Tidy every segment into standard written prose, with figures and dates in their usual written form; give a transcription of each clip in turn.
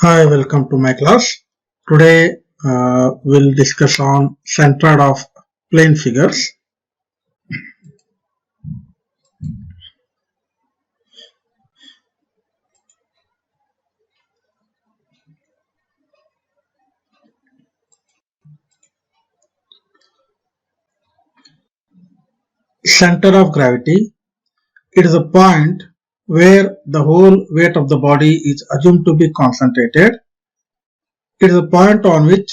Hi, welcome to my class. Today we'll discuss on centroid of plane figures. Center of gravity. It is a point where the whole weight of the body is assumed to be concentrated. It is a point on which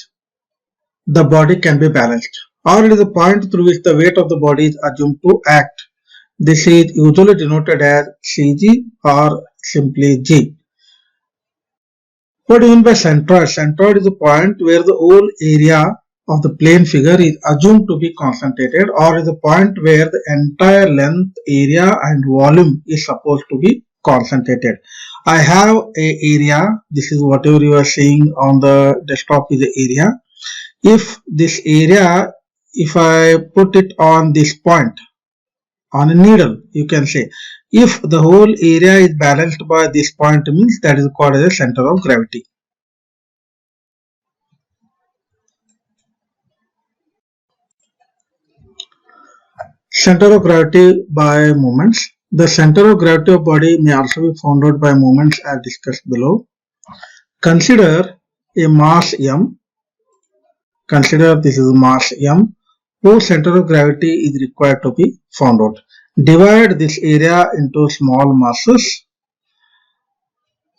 the body can be balanced, or it is a point through which the weight of the body is assumed to act. This is usually denoted as CG or simply G. What do you mean by centroid? Centroid is a point where the whole area of the plane figure is assumed to be concentrated, or is a point where the entire length, area and volume is supposed to be concentrated. I have a area. This is whatever you are seeing on the desktop is the area. If this area, if I put it on this point, on a needle, you can say, if the whole area is balanced by this point, means that is called as a center of gravity. Center of gravity by moments. The center of gravity of body may also be found out by moments as discussed below. Consider a mass m. Consider this is mass m whose center of gravity is required to be found out. Divide this area into small masses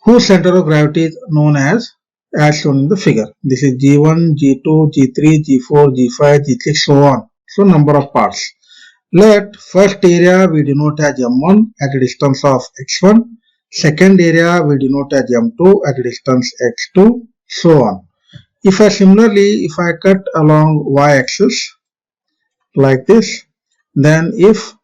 whose center of gravity is known as shown in the figure. This is G1, G2, G3, G4, G5, G6, so on. So number of parts. Let first area we denote as M1 at a distance of x1, second area we denote as M2 at a distance x2, so on. If I cut along y-axis like this, then if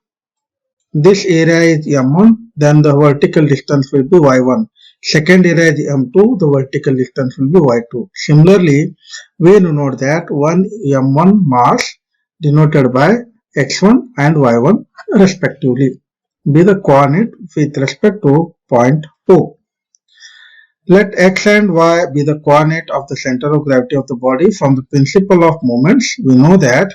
this area is M1, then the vertical distance will be y1. Second area is M2, the vertical distance will be y2. Similarly, we denote that one M1 mass denoted by x1 and y1 respectively be the coordinate with respect to point O. Let x and y be the coordinate of the center of gravity of the body. From the principle of moments, we know that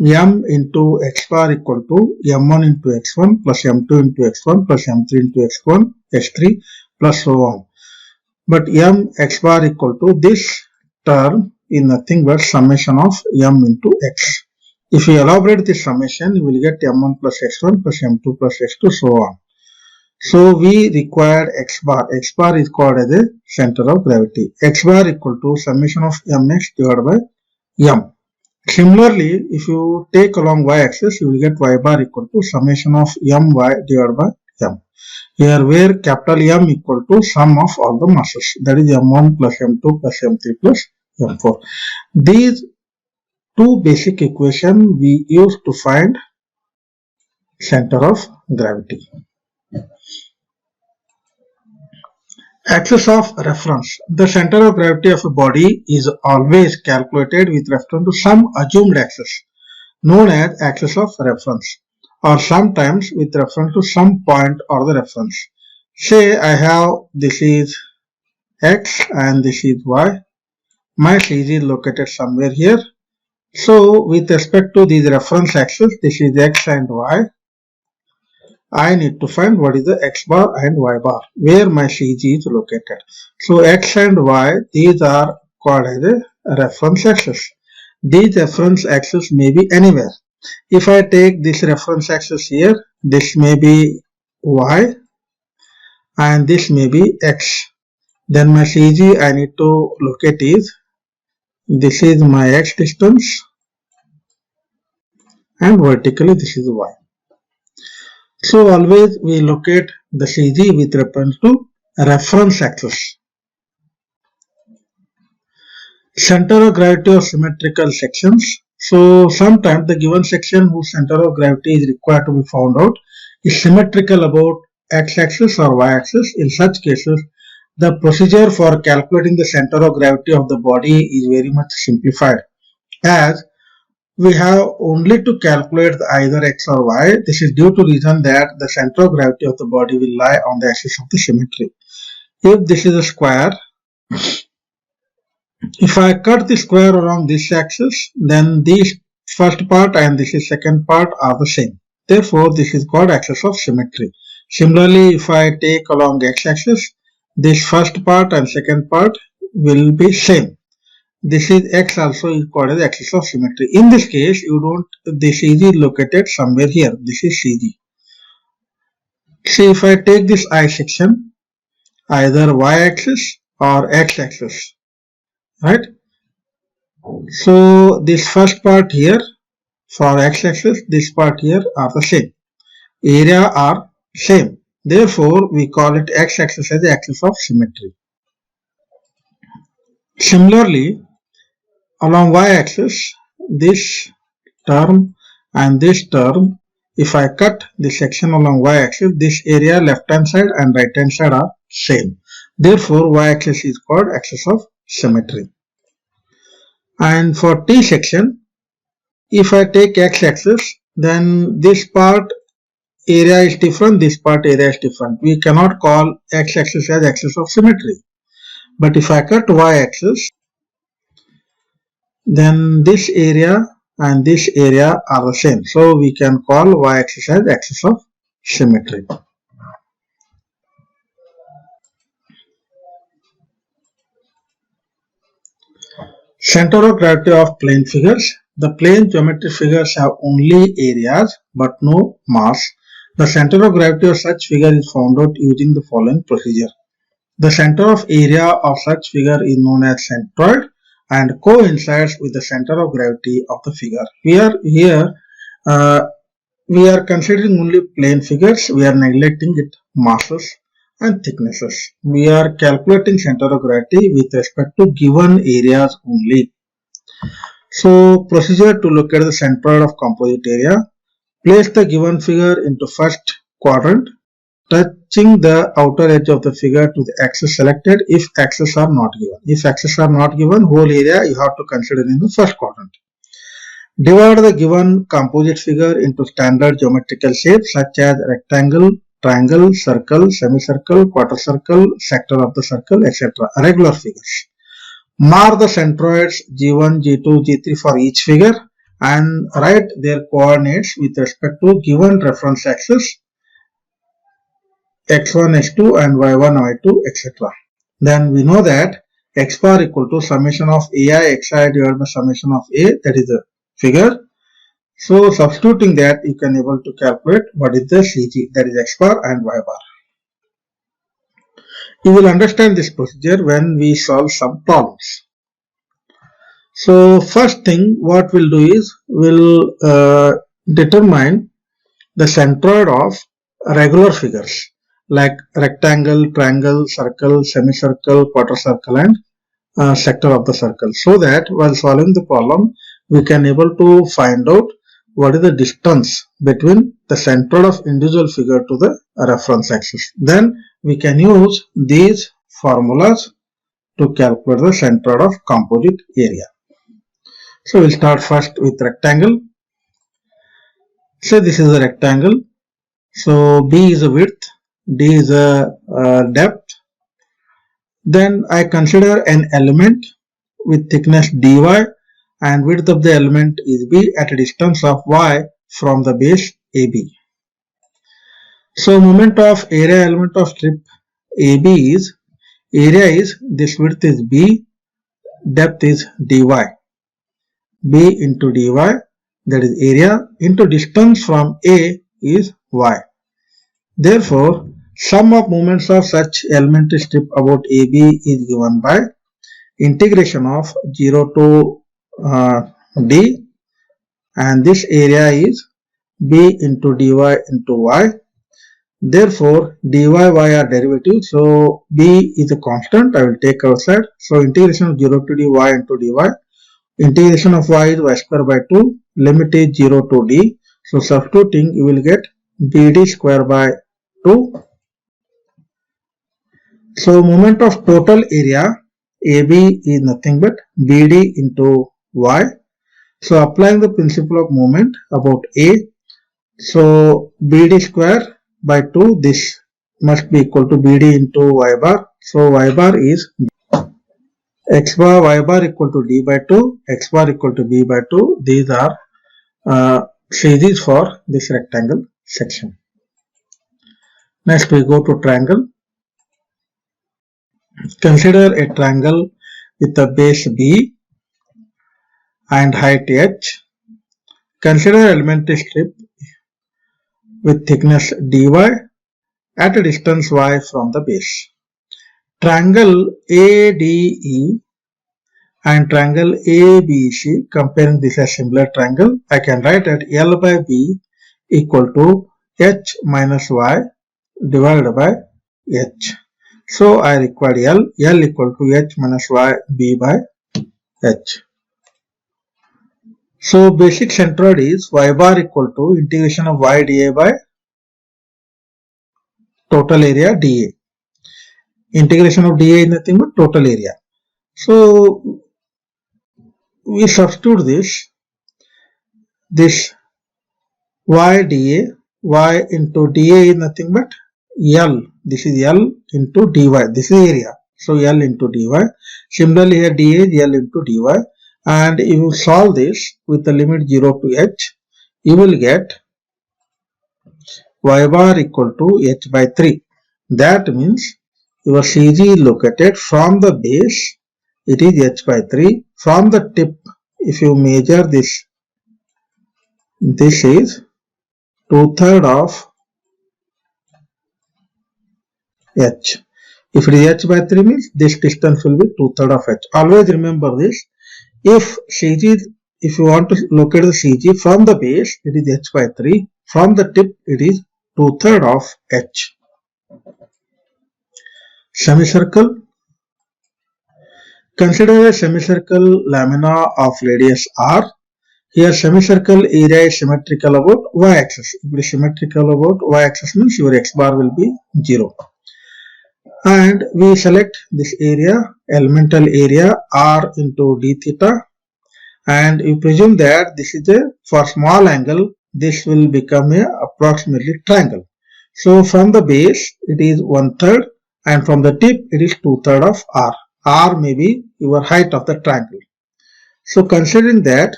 m into x bar equal to m1 into x1 plus m2 into x1 plus m3 into x1 x3 plus so on. But m x bar equal to this term is nothing but summation of m into x. If we elaborate this summation, you will get m1 plus x1 plus m2 plus x2, so on. So we require x bar. X bar is called as a center of gravity. X bar equal to summation of mx divided by m. Similarly, if you take along y-axis, you will get y bar equal to summation of my divided by m. Here where capital M equal to sum of all the masses, that is m1 plus m2 plus m3 plus m4. These two basic equations we use to find center of gravity. Axis of reference. The center of gravity of a body is always calculated with reference to some assumed axis known as axis of reference, or sometimes with reference to some point or the reference. Say I have this is x and this is y. My CG is located somewhere here. So with respect to these reference axes, this is x and y. I need to find what is the x bar and y bar, where my CG is located. So x and y, these are called as a reference axis. These reference axis may be anywhere. If I take this reference axis here, this may be y and this may be x. Then my CG I need to locate is, this is my x distance and vertically this is y. So always we locate the CG with reference to reference axis. Center of gravity of symmetrical sections. So sometimes the given section whose center of gravity is required to be found out is symmetrical about x-axis or y-axis. In such cases, the procedure for calculating the center of gravity of the body is very much simplified, as we have only to calculate either x or y. This is due to reason that the center of gravity of the body will lie on the axis of the symmetry. If this is a square, If I cut the square along this axis, then this first part and this is second part are the same. Therefore, this is called axis of symmetry. Similarly, if I take along x-axis, this first part and second part will be same. This is x also is called as axis of symmetry. In this case, this is located somewhere here. This is CG. See, if I take this I section, either y-axis or x-axis, right? So this first part here for x-axis, this part here are the same. Area are same. Therefore, we call it x-axis as the axis of symmetry. Similarly, along y-axis, this term and this term, if I cut this section along y-axis, this area left hand side and right hand side are same. Therefore, y-axis is called axis of symmetry. And for T section, if I take x-axis, then this part area is different, this part area is different. We cannot call x-axis as axis of symmetry. But if I cut y-axis, then this area and this area are the same. So we can call y-axis as axis of symmetry. Center of gravity of plane figures. The plane geometry figures have only areas but no mass. The center of gravity of such figure is found out using the following procedure. The center of area of such figure is known as centroid and coincides with the center of gravity of the figure. We are considering only plane figures. We are neglecting its masses and thicknesses. We are calculating center of gravity with respect to given areas only. So, procedure to look at the centroid of composite area. Place the given figure into first quadrant, touching the outer edge of the figure to the axis selected if axes are not given. If axes are not given, whole area you have to consider in the first quadrant. Divide the given composite figure into standard geometrical shapes such as rectangle, triangle, circle, semicircle, quarter circle, sector of the circle, etc. Regular figures. Mark the centroids G1, G2, G3 for each figure and write their coordinates with respect to given reference axis x1, x2 and y1, y2, etc. Then we know that x bar equal to summation of ai xi divided by summation of a, that is the figure. So substituting that, you can able to calculate what is the CG, that is x bar and y bar. You will understand this procedure when we solve some problems. So first thing what we'll do is we'll determine the centroid of regular figures like rectangle, triangle, circle, semicircle, quarter circle and sector of the circle, so that while solving the problem we can able to find out what is the distance between the centroid of individual figure to the reference axis. Then we can use these formulas to calculate the centroid of composite area. So we'll start first with rectangle. So this is a rectangle. So B is a width, D is a depth. Then I consider an element with thickness dy and width of the element is B at a distance of y from the base AB. So moment of area element of strip AB is, area is, this width is B, depth is dy. B into dy, that is area, into distance from A is y. Therefore, sum of moments of such elementary strip about AB is given by integration of 0 to d, and this area is B into dy into y. Therefore, dy y are derivatives, so B is a constant. I will take outside. So integration of 0 to dy into dy. Integration of y is y square by 2. Limit is 0 to d. So substituting, you will get bd square by 2. So moment of total area AB is nothing but BD into Y. So applying the principle of moment about A, so BD square by 2, this must be equal to BD into Y bar. So Y bar is, x bar, y bar equal to d by 2, x bar equal to b by 2. These are CGs for this rectangle section. Next we go to triangle. Consider a triangle with a base b and height h. Consider elementary strip with thickness dy at a distance y from the base. Triangle ADE and triangle ABC, comparing this as similar triangle, I can write that L by B equal to H minus Y divided by H. So I require L equal to H minus Y, B by H. So basic centroid is Y bar equal to integration of Y dA by total area dA. Integration of dA is nothing but total area. So we substitute this y dA, y into dA is nothing but L. This is L into dy. This is area. So L into dy. Similarly here dA is L into dy. And if you solve this with the limit 0 to h, you will get y bar equal to h by 3. That means your CG is located from the base, it is h by 3. From the tip, if you measure this is 2/3 of h. If it is h by 3 means this distance will be 2/3 of h. Always remember this. If you want to locate the CG from the base, it is h by 3. From the tip, it is 2/3 of h. Semicircle. Consider a semicircle lamina of radius r. Here semicircle area is symmetrical about y-axis. If it is symmetrical about y-axis means your x bar will be 0. And we select this area, elemental area r into d theta, and we presume that this is for small angle, this will become a approximately triangle. So from the base it is 1/3 and from the tip it is 2/3 of r. R may be your height of the triangle. So considering that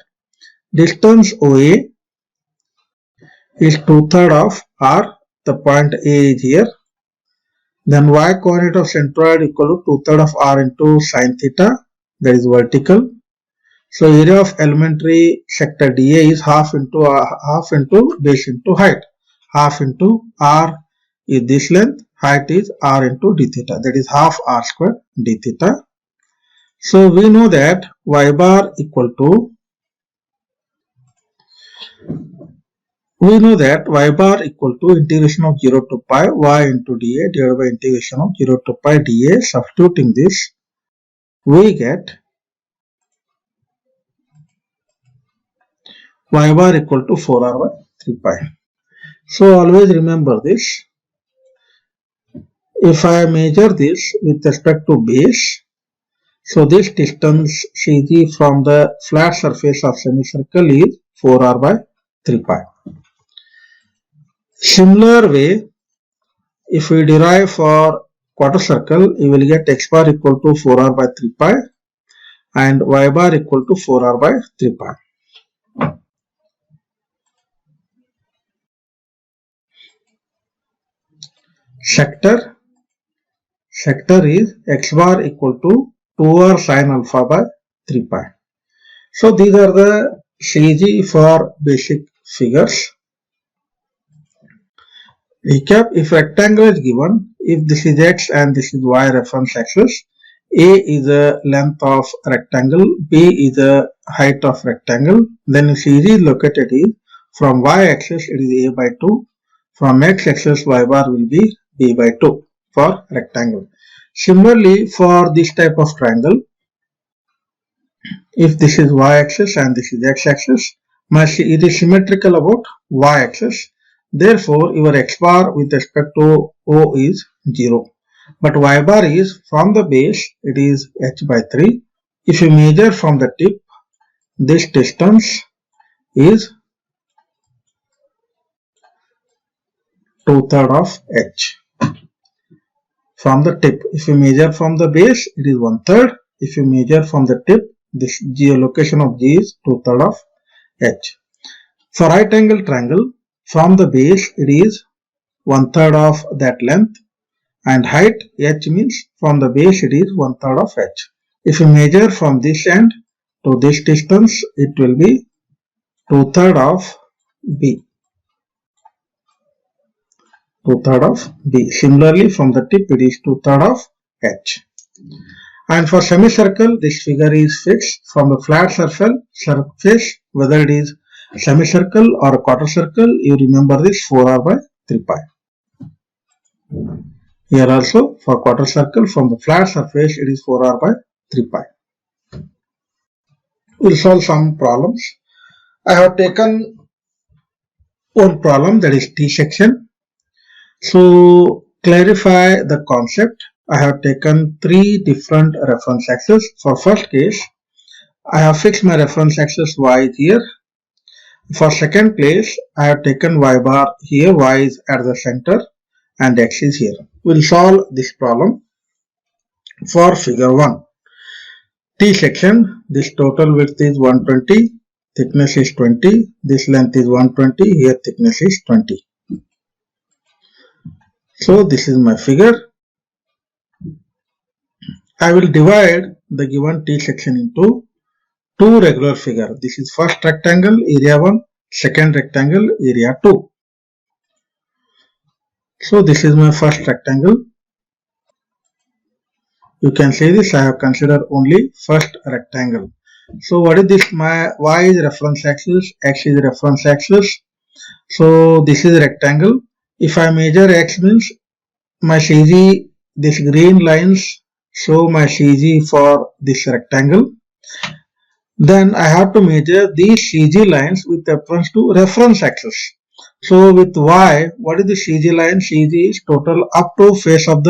distance OA is 2/3 of r, the point A is here, then y coordinate of centroid equal to 2/3 of r into sine theta, that is vertical. So area of elementary sector dA is half into base into height. Half into r is this length, height is r into d theta, that is half r square d theta. So we know that y bar equal to integration of 0 to pi y into dA divided by integration of 0 to pi dA. Substituting this, we get y bar equal to 4r by 3 pi. So always remember this. If I measure this with respect to base, so this distance CG from the flat surface of semicircle is 4r by 3 pi. Similar way, if we derive for quarter circle, you will get x bar equal to 4r by 3 pi and y bar equal to 4r by 3 pi. Sector is x bar equal to 2r sine alpha by 3 pi. So these are the CG for basic figures. Recap: if rectangle is given, if this is x and this is y reference axis, A is the length of rectangle, B is the height of rectangle, then CG is located is from y axis it is a by 2, from x axis y bar will be b by 2 for rectangle. Similarly, for this type of triangle, if this is y axis and this is x axis, it is symmetrical about y axis. Therefore, your x bar with respect to O is 0. But y bar is from the base, it is h by 3. If you measure from the tip, this distance is 2/3 of h. From the tip, if you measure from the base, it is 1/3. if you measure from the tip, this geolocation of G is 2/3 of H. For right angle triangle, from the base it is 1/3 of that length, and height H means from the base it is 1/3 of H. If you measure from this end to this distance, it will be 2/3 of B. 2/3 of B. Similarly, from the tip it is 2/3 of H. And for semicircle, this figure is fixed from the flat surface, whether it is semicircle or a quarter circle. You remember this 4r by 3 pi. Here also for quarter circle, from the flat surface it is 4r by 3 pi. We'll solve some problems. I have taken one problem, that is T section. So clarify the concept, I have taken 3 different reference axes. For first case, I have fixed my reference axis y here. For second place, I have taken y bar here, y is at the center and x is here. We'll solve this problem. For figure 1, T section, this total width is 120, thickness is 20, this length is 120, here thickness is 20. So this is my figure. I will divide the given T section into 2 regular figures. This is first rectangle, area 1, second rectangle, area 2. So this is my first rectangle. You can see this, I have considered only first rectangle. So what is this? My y is reference axis, x is reference axis. So this is rectangle. If I measure x means my CG, this green lines show my CG for this rectangle. Then I have to measure these CG lines with reference to reference axis. So with y, what is the CG line? CG is total up to face of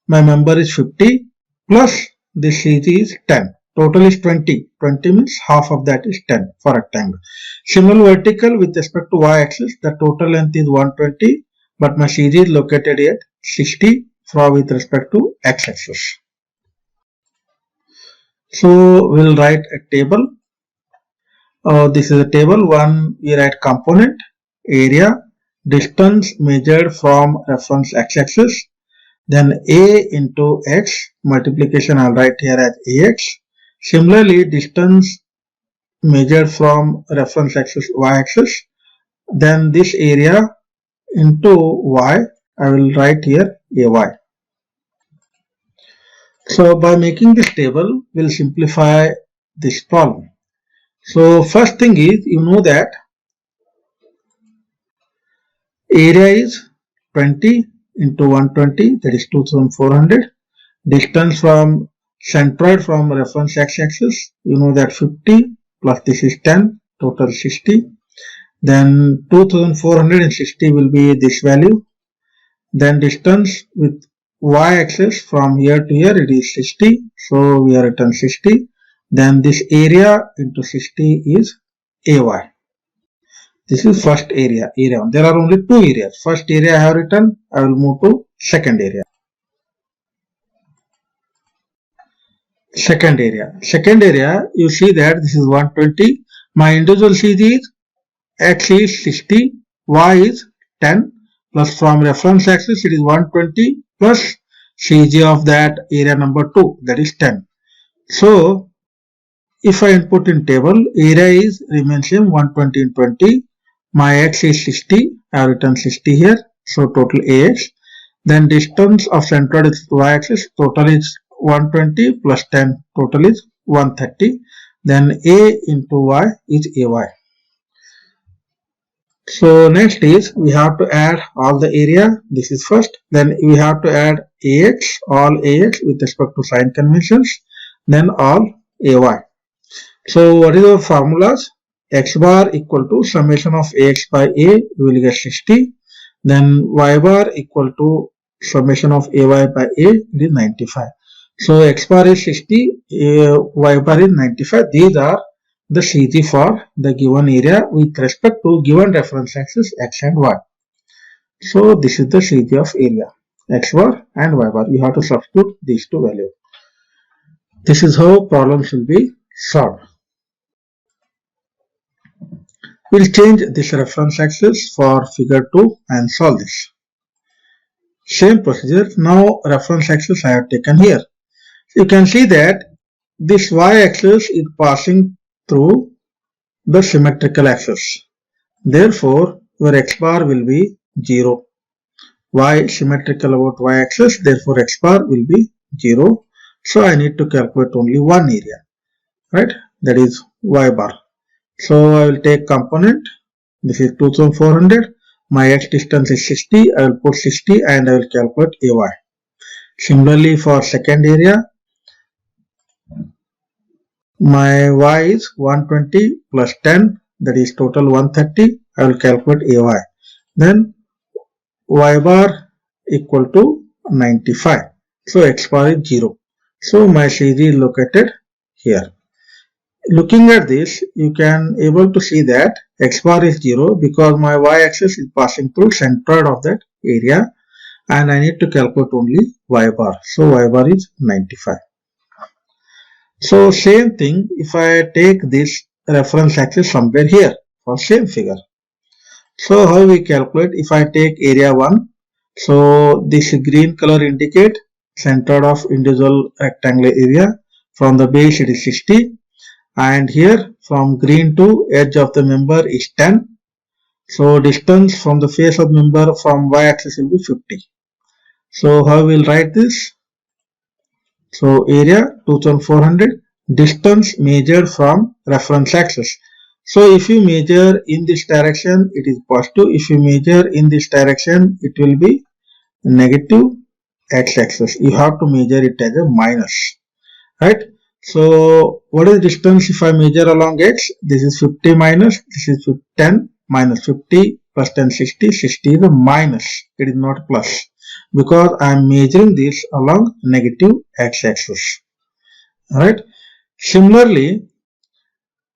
my member is 50 plus the CG is 10. Total is 20. 20 means half of that is 10 for rectangle. Similar vertical with respect to y axis, the total length is 120, but my CG is located at 60 with respect to x axis. So we'll write a table. This is a table. 1, we write component, area, distance measured from reference x-axis, then a into x, multiplication I'll write here as ax. Similarly, distance measured from reference axis y-axis, then this area into y, I will write here ay. So by making this table, we'll simplify this problem. So first thing is, you know that area is 20 into 120, that is 2400. Distance from centroid from reference x-axis, you know that 50 plus this is 10, total 60. Then 2400 and 60 will be this value. Then distance with y-axis from here to here, it is 60. So we have written 60. Then this area into 60 is ay. This is first area, area 1. There are only 2 areas. First area I have written, I will move to second area. Second area, you see that this is 120. My individual CG is x is 60, y is 10, plus from reference axis it is 120 plus CG of that area number 2, that is 10. So if I input in table, area is remains same 120 and 20. My x is 60, I have written 60 here, so total ax. Then distance of centroid is y-axis, total is 120 plus 10, total is 130. Then a into y is ay. So next is we have to add all the area. This is first. Then we have to add ax, all ax with respect to sign conventions. Then all ay. So what is our formulas? X bar equal to summation of ax by a, you will get 60. Then y bar equal to summation of ay by a, it is 95. So x bar is 60, y bar is 95. These are the CG for the given area with respect to given reference axis x and y. So this is the CG of area, x bar and y bar. You have to substitute these two values. This is how problems will be solved. We'll change this reference axis for figure 2 and solve this. Same procedure. Now reference axis I have taken here. You can see that this y-axis is passing through the symmetrical axis. Therefore, your x bar will be 0. Y symmetrical about y-axis, therefore x bar will be 0. So I need to calculate only one area, right? That is y bar. So I will take component. This is 2400. My x distance is 60. I will put 60 and I will calculate AY. Similarly, for second area, my y is 120 plus 10, that is total 130. I will calculate AY. Then y bar equal to 95. So x bar is 0. So my CG is located here. Looking at this, you can able to see that x bar is 0 because my y-axis is passing through centroid of that area and I need to calculate only y bar. So y bar is 95. So same thing if I take this reference axis somewhere here for same figure. So how we calculate? If I take area 1, so this green color indicate centroid of individual rectangular area. From the base it is 60 and here from green to edge of the member is 10. So distance from the face of member from y-axis will be 50. So how we will write this? So area 2400, distance measured from reference axis. So if you measure in this direction, it is positive. If you measure in this direction, it will be negative x-axis. You have to measure it as a minus, right? So what is distance if I measure along x? This is 50 minus, this is 10 minus 50 plus 10, 60. 60 is a minus, it is not plus because I am measuring this along negative x-axis. Alright. Similarly,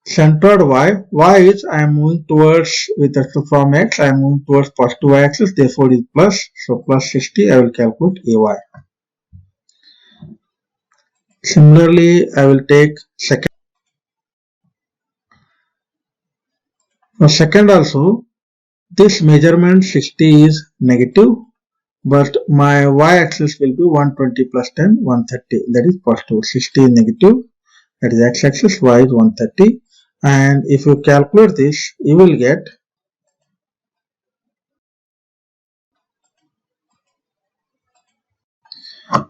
centroid y is I am moving towards with respect from x, I am moving towards positive y-axis, therefore it is plus. So plus 60, I will calculate AY. Similarly, I will take second. Now second also, this measurement 60 is negative, but my y-axis will be 120 plus 10, 130. That is positive. 60 is negative. That is x-axis. Y is 130. And if you calculate this, you will get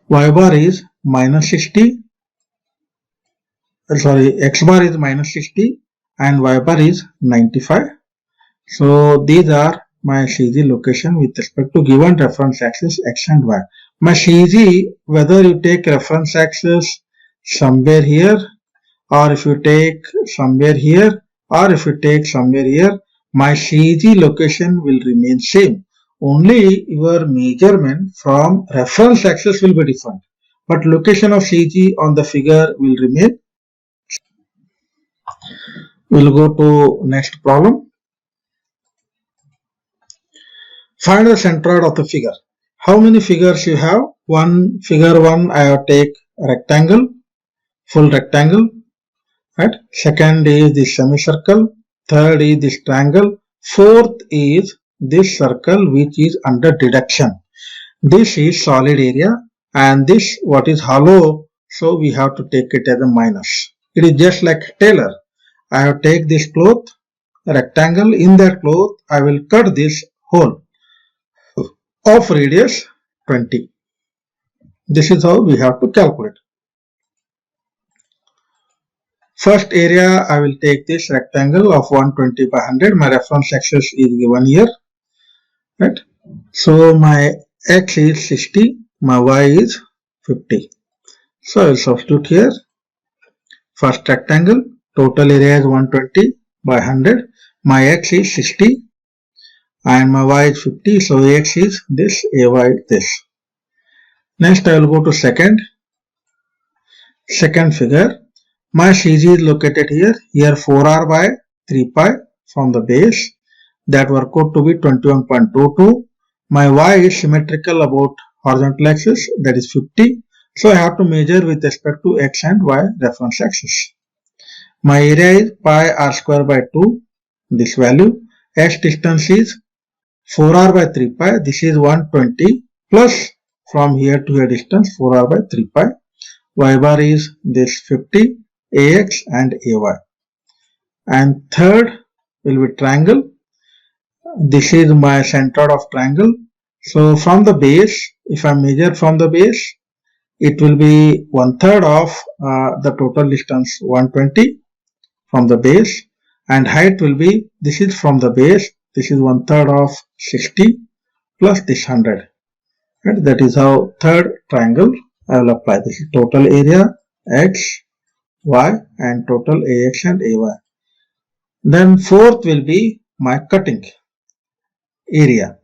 y bar is minus 60. Sorry, x bar is minus 60 and y bar is 95. So these are my CG location with respect to given reference axis x and y. My CG, whether you take reference axis somewhere here or if you take somewhere here or if you take somewhere here, my CG location will remain same. Only your measurement from reference axis will be different, but location of CG on the figure will remain. We'll go to next problem. Find the centroid of the figure. How many figures you have? Figure 1 I have take rectangle, full rectangle, right? Second is the semicircle, third is this triangle, fourth is this circle which is under deduction. This is solid area and this what is hollow, so we have to take it as a minus. It is just like tailor. I have take this cloth, rectangle, in that cloth I will cut this hole of radius 20. This is how we have to calculate. First area I will take this rectangle of 120 by 100. My reference axis is given here, right? So my x is 60, my y is 50. So I will substitute here. First rectangle, total area is 120 by 100. My x is 60 and my y is 50. So x is this, ay is this. Next I will go to second figure. My CG is located here. Here 4r by 3 pi from the base. That work out to be 21.22. My y is symmetrical about horizontal axis, that is 50. So I have to measure with respect to x and y reference axis. My area is pi r square by 2, this value. X distance is 4r by 3 pi, this is 120, plus from here to here distance 4r by 3 pi. Y bar is this 50, ax and ay. And third will be triangle. This is my center of triangle. So from the base, if I measure from the base, it will be 1/3 of the total distance 120 from the base, and height will be, this is from the base, this is 1/3 of 60 plus this 100. And that is how third triangle I will apply. This is total area x, y and total ax and ay. Then fourth will be my cutting area.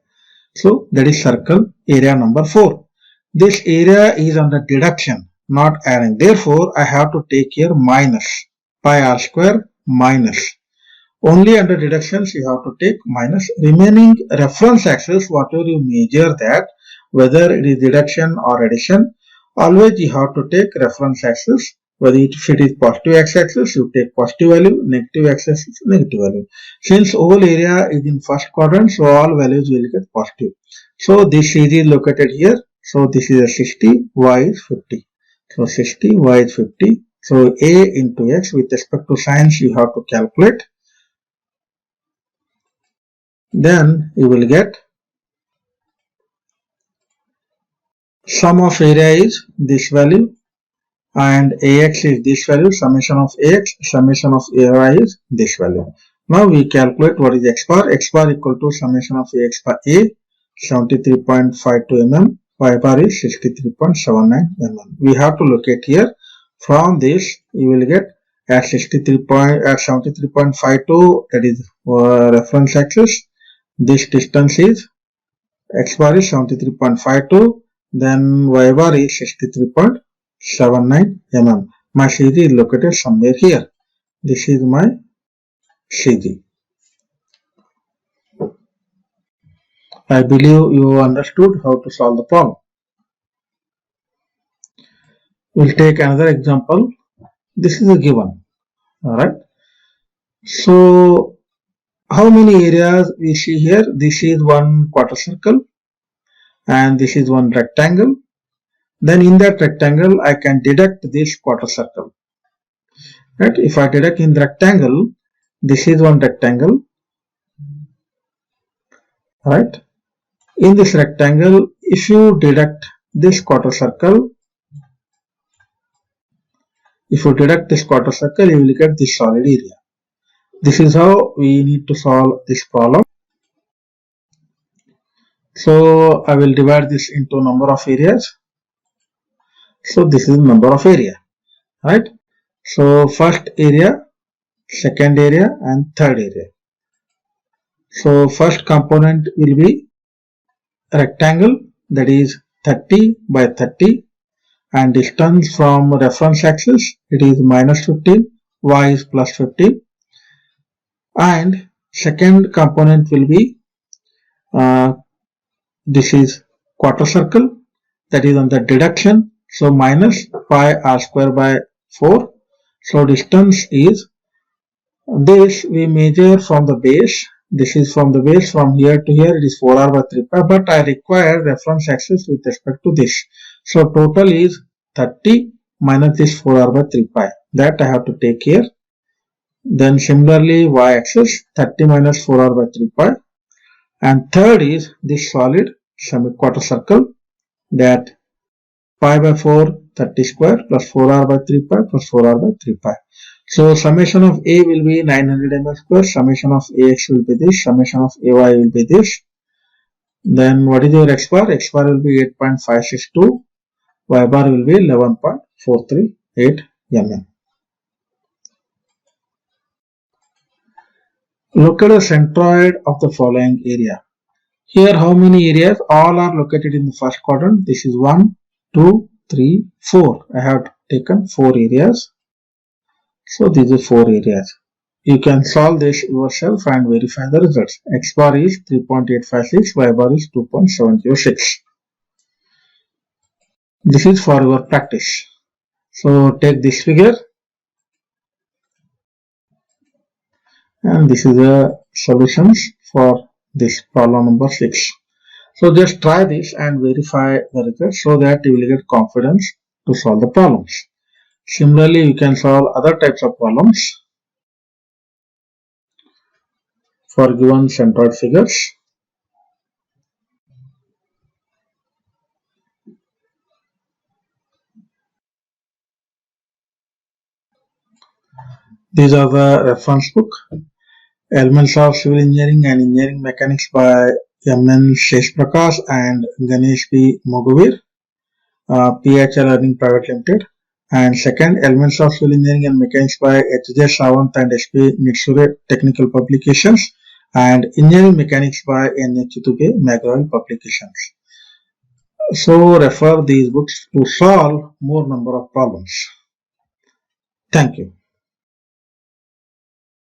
So that is circle area number 4. This area is under deduction, not adding. Therefore, I have to take here minus pi r square minus. Only under deductions you have to take minus. Remaining reference axis, whatever you measure that, whether it is deduction or addition, always you have to take reference axis. Whether if it is positive x-axis, you take positive value, negative x-axis, negative value. Since whole area is in first quadrant, so all values will get positive. So this is located here. So this is a 60, y is 50. So 60, y is 50. So a into x, with respect to signs you have to calculate. Then you will get sum of area is this value and ax is this value, summation of ax, summation of ay is this value. Now we calculate what is x bar. X bar equal to summation of ax by a, 73.52 mm, y bar is 63.79 mm. We have to locate here. From this you will get at 73.52, that is reference axis. This distance is x bar is 73.52, then y bar is 63.79 mm. My CG is located somewhere here. This is my CG. I believe you understood how to solve the problem. We'll take another example. This is a given. Alright. So how many areas we see here? This is one quarter circle and this is one rectangle. Then in that rectangle I can deduct this quarter circle. Right? If I deduct in the rectangle, this is one rectangle. Right? In this rectangle, if you deduct this quarter circle, you will get this solid area. This is how we need to solve this problem. So I will divide this into number of areas. So this is number of area, right? So first area, second area and third area. So first component will be rectangle, that is 30 by 30, and distance from reference axis, it is minus 15, y is plus 15. And second component will be this is quarter circle, that is on the deduction, so minus pi r square by 4. So distance is this, we measure from the base, this is from the base, from here to here it is 4r by 3 pi, but I require reference axis with respect to this. So total is 30 minus this 4r by 3 pi, that I have to take here. Then similarly y axis, 30 minus 4r by 3 pi, and third is this solid semi-quarter circle, that pi by 4, 30 square plus 4r by 3 pi plus 4r by 3 pi. So summation of a will be 900 mm square, summation of ax will be this, summation of ay will be this. Then what is your x bar? X bar will be 8.562, y bar will be 11.438 mm. Look at the centroid of the following area. Here how many areas? All are located in the first quadrant. This is 1, 2, 3, 4. I have taken 4 areas. So these are 4 areas. You can solve this yourself and verify the results. X bar is 3.856, y bar is 2.706. This is for your practice. So take this figure, and this is the solutions for this problem number 6. So just try this and verify the results so that you will get confidence to solve the problems. Similarly, you can solve other types of problems for given centroid figures. These are the reference book, Elements of Civil Engineering and Engineering Mechanics by M.N. Sheshprakash and Ganesh P. Mogavir, PHR Learning Private Limited. And second, Elements of Civil Engineering and Mechanics by H.J. Sawant and S.P. Nitsure, Technical Publications. And Engineering Mechanics by N.H. Chitube, McGraw-Hill Publications. So refer these books to solve more number of problems. Thank you.